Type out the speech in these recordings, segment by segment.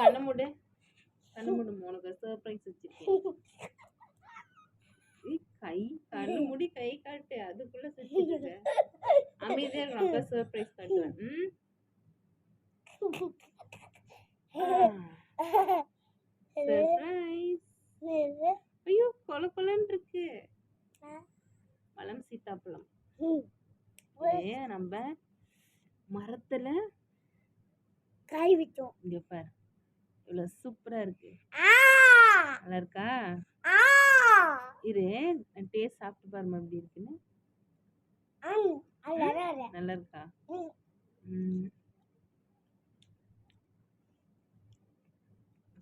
கண்ண மூடு உனக்கு சர்ப்ரைஸ் வச்சிருக்கேன். கை கண்ணு மூடி கை காட்டு, அதுக்குள்ள சுத்திட்டு அமைதியா ரொம்ப சர்ப்ரைஸ் காட்டுவேன். சர்ப்ரைஸ். ஐயோ கொல கொலன்னு இருக்கு. பழம் சீத்தாப்பழம். நம்ம மரத்துல காய் விட்டோம். இங்க பாரு இவ்வளவு சூப்பரா இருக்கு. நல்லா இருக்கா? இரு டேஸ்ட் சாப்பிட்டு பாருமா எப்படி இருக்குன்னு. நல்லா இருக்கா?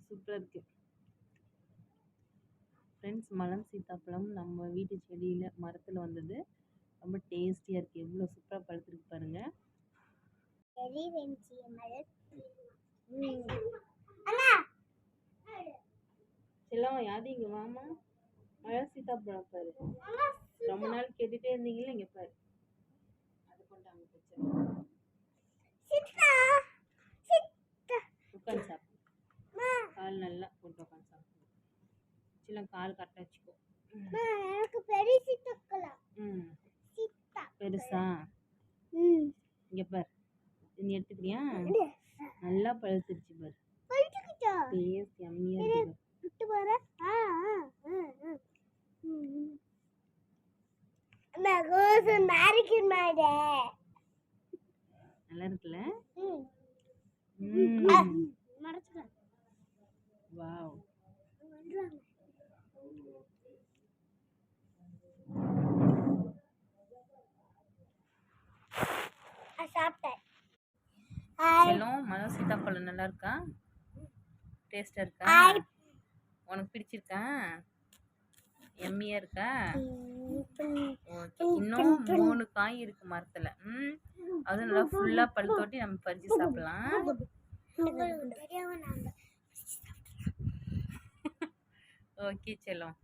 சூப்பரா இருக்கு ஃப்ரெண்ட்ஸ். மலம் சீத்தாப்பழம் நம்ம வீட்டு செடியில மரத்துல வந்தது. ரொம்ப டேஸ்டியா இருக்கு. எவ்வளவு சூப்பரா பழுத்திருக்கு பாருங்க. செல்லம் யாரு இங்க வாமா. மழை சீத்தாப்பழம் பாரு. ரொம்ப நாள் கேட்டுட்டே இருந்தீங்களா, இங்க பாரு. அது கொண்டாங்க உட்காந்து சாப்பிடு. கால் நல்லா போட்டு உட்காந்து சாப்பிடு. செல்லம் கால் கரெக்டா வச்சுக்கோ. பெருசா இங்க பாரு. நீ எடுத்துக்கிறியா? நல்லா பழுத்துருச்சு பாரு. டேஸ்ட் யம்மியா இருக்கு. நல்லா இருக்குல்ல? வாவ். செல்லம் மரம் சீத்தாப்பழம் நல்லா இருக்கா? டேஸ்டா இருக்கா? உனக்கு பிடிச்சிருக்கா? எம்மியா இருக்கா? ஓகே. இன்னும் 3 காய் இருக்கு மரத்துல. அது நல்லா ஃபுல்லா பழுத்தோட்டி நம்ம பறிச்சு சாப்பிடலாம். ஓகே செல்லம்.